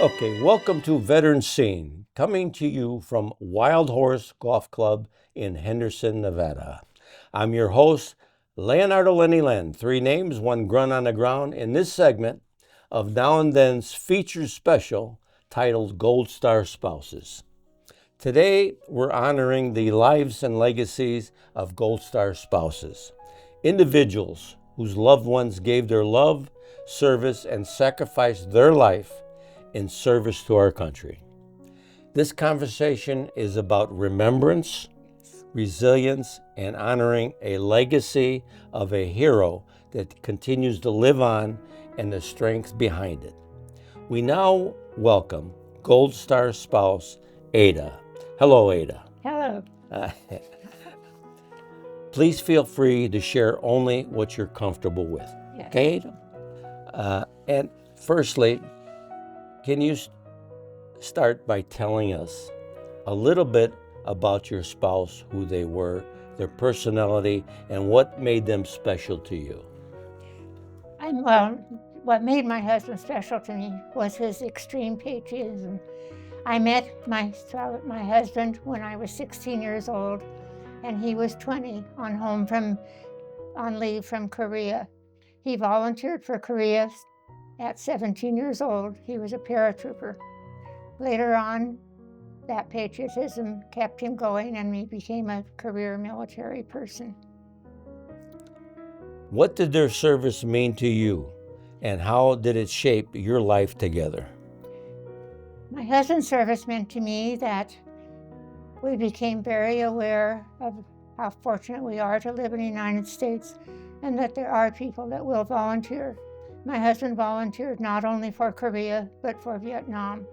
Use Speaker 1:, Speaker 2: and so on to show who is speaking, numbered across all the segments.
Speaker 1: Okay, welcome to Veteran Scene, coming to you from Wildhorse Golf Club in Henderson, Nevada. I'm your host, Leonardo Lenny Len. 3 names, 1 grunt on the ground in this segment of Now and Then's featured special titled Gold Star Spouses. Today, we're honoring the lives and legacies of Gold Star spouses, individuals whose loved ones gave their love, service, and sacrificed their life in service to our country. This conversation is about remembrance, resilience, and honoring a legacy of a hero that continues to live on and the strength behind it. We now welcome Gold Star spouse Ada. Hello, Ada.
Speaker 2: Hello.
Speaker 1: Please feel free to share only what you're comfortable with.
Speaker 2: Yes.
Speaker 1: Okay, Ada? And firstly, can you start by telling us a little bit about your spouse, who they were, their personality, and what made them special to you?
Speaker 2: What made my husband special to me was his extreme patriotism. I met my husband when I was 16 years old, and he was 20 on leave from Korea. He volunteered for Korea at 17 years old. He was a paratrooper. Later on, that patriotism kept him going, and he became a career military person.
Speaker 1: What did their service mean to you, and how did it shape your life together?
Speaker 2: My husband's service meant to me that we became very aware of how fortunate we are to live in the United States, and that there are people that will volunteer. My husband volunteered not only for Korea, but for Vietnam,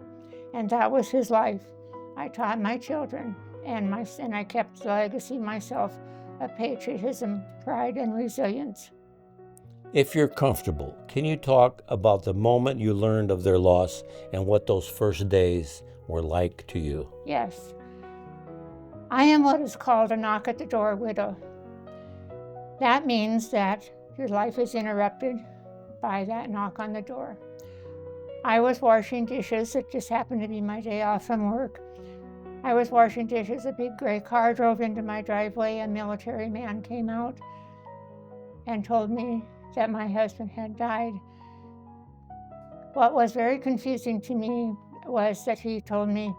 Speaker 2: and that was his life. I taught my children, and I kept the legacy myself of patriotism, pride, and resilience.
Speaker 1: If you're comfortable, can you talk about the moment you learned of their loss and what those first days were like to you?
Speaker 2: Yes. I am what is called a knock-at-the-door widow. That means that your life is interrupted by that knock on the door. I was washing dishes. It just happened to be my day off from work. I was washing dishes. A big gray car drove into my driveway. A military man came out and told me that my husband had died. What was very confusing to me was that he told me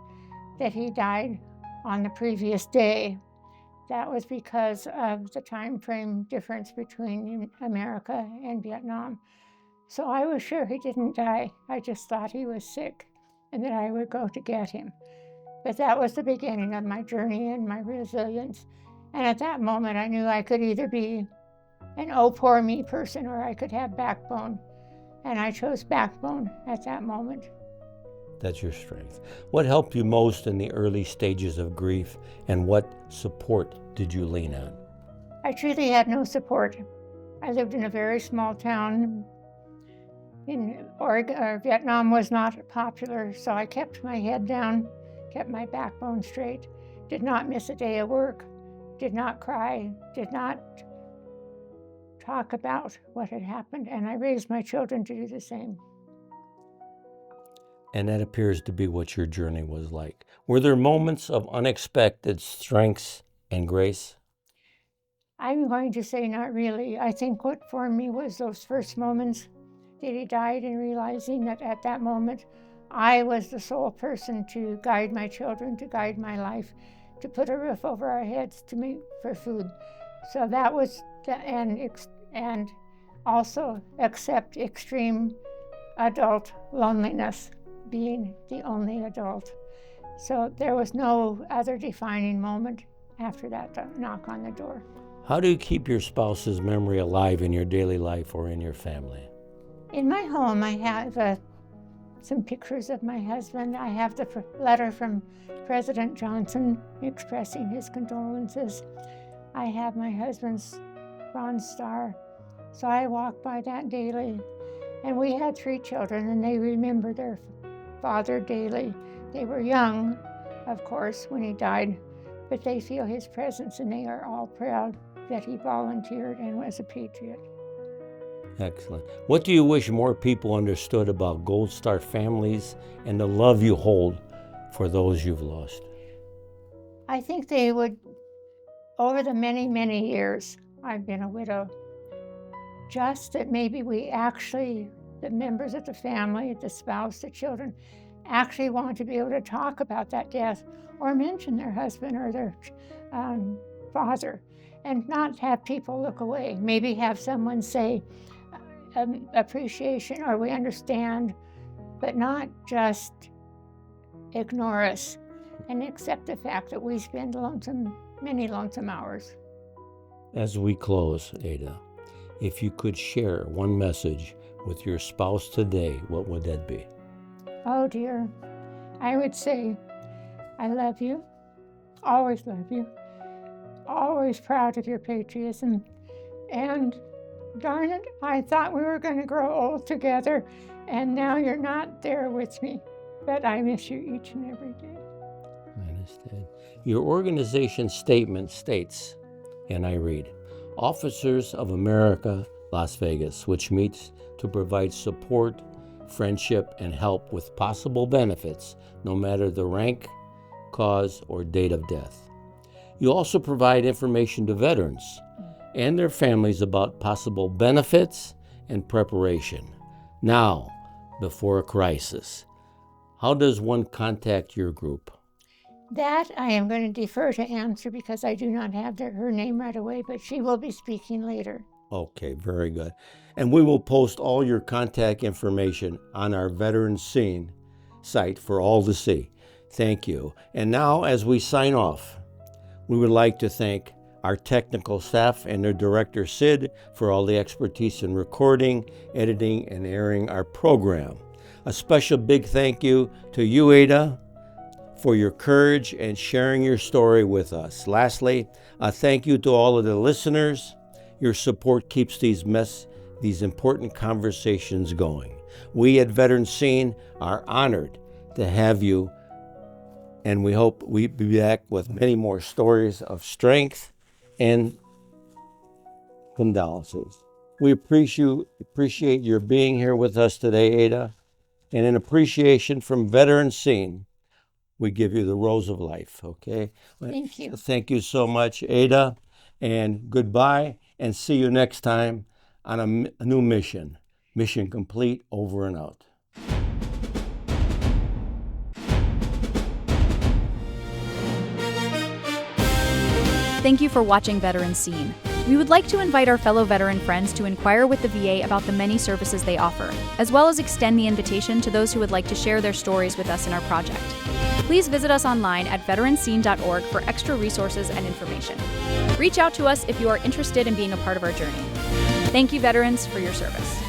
Speaker 2: that he died on the previous day. That was because of the time frame difference between America and Vietnam. So I was sure he didn't die. I just thought he was sick and that I would go to get him. But that was the beginning of my journey and my resilience. And at that moment, I knew I could either be an oh, poor me person, or I could have backbone. And I chose backbone at that moment.
Speaker 1: That's your strength. What helped you most in the early stages of grief, and what support did you lean on?
Speaker 2: I truly had no support. I lived in a very small town. In Oregon, Vietnam was not popular, so I kept my head down, kept my backbone straight, did not miss a day of work, did not cry, did not talk about what had happened, and I raised my children to do the same.
Speaker 1: And that appears to be what your journey was like. Were there moments of unexpected strengths and grace?
Speaker 2: I'm going to say not really. I think what formed me was those first moments that he died, and realizing that at that moment I was the sole person to guide my children, to guide my life, to put a roof over our heads, to make for food. So that was, and also accept extreme adult loneliness, being the only adult. So there was no other defining moment after that knock on the door.
Speaker 1: How do you keep your spouse's memory alive in your daily life or in your family?
Speaker 2: In my home, I have some pictures of my husband. I have the letter from President Johnson expressing his condolences. I have my husband's Bronze Star, so I walk by that daily. And we had 3 children, and they remember their father daily. They were young, of course, when he died, but they feel his presence, and they are all proud that he volunteered and was a patriot.
Speaker 1: Excellent. What do you wish more people understood about Gold Star families and the love you hold for those you've lost?
Speaker 2: I think they would, over the many, many years I've been a widow, just that maybe we actually, the members of the family, the spouse, the children, actually want to be able to talk about that death or mention their husband or their father, and not have people look away. Maybe have someone say appreciation or we understand, but not just ignore us and accept the fact that we spend many lonesome hours.
Speaker 1: As we close, Ada, if you could share one message with your spouse today, what would that be?
Speaker 2: Oh dear, I would say, I love you, always love you, always proud of your patriotism, and darn it, I thought we were going to grow old together, and now you're not there with me, but I miss you each and every day.
Speaker 1: I understand. Your organization statement states, and I read, Officers of America, Las Vegas, which meets to provide support, friendship, and help with possible benefits, no matter the rank, cause, or date of death. You also provide information to veterans and their families about possible benefits and preparation. Now, before a crisis, how does one contact your group?
Speaker 2: That I am going to defer to answer because I do not have her name right away, but she will be speaking later.
Speaker 1: Okay, very good. And we will post all your contact information on our Veterans Scene site for all to see. Thank you. And now, as we sign off, we would like to thank our technical staff and their director, Sid, for all the expertise in recording, editing, and airing our program. A special big thank you to you, Ada, for your courage and sharing your story with us. Lastly, a thank you to all of the listeners. Your support keeps these important conversations going. We at Veterans Scene are honored to have you, and we hope we'll be back with many more stories of strength and condolences. We appreciate your being here with us today, Ada, and in appreciation from Veterans Scene, we give you the Rose of Life, okay?
Speaker 2: Thank you.
Speaker 1: Thank you so much, Ada, and goodbye, and see you next time on a new mission. Mission complete, over and out.
Speaker 3: Thank you for watching Veterans Scene. We would like to invite our fellow veteran friends to inquire with the VA about the many services they offer, as well as extend the invitation to those who would like to share their stories with us in our project. Please visit us online at veteranscene.org for extra resources and information. Reach out to us if you are interested in being a part of our journey. Thank you, veterans, for your service.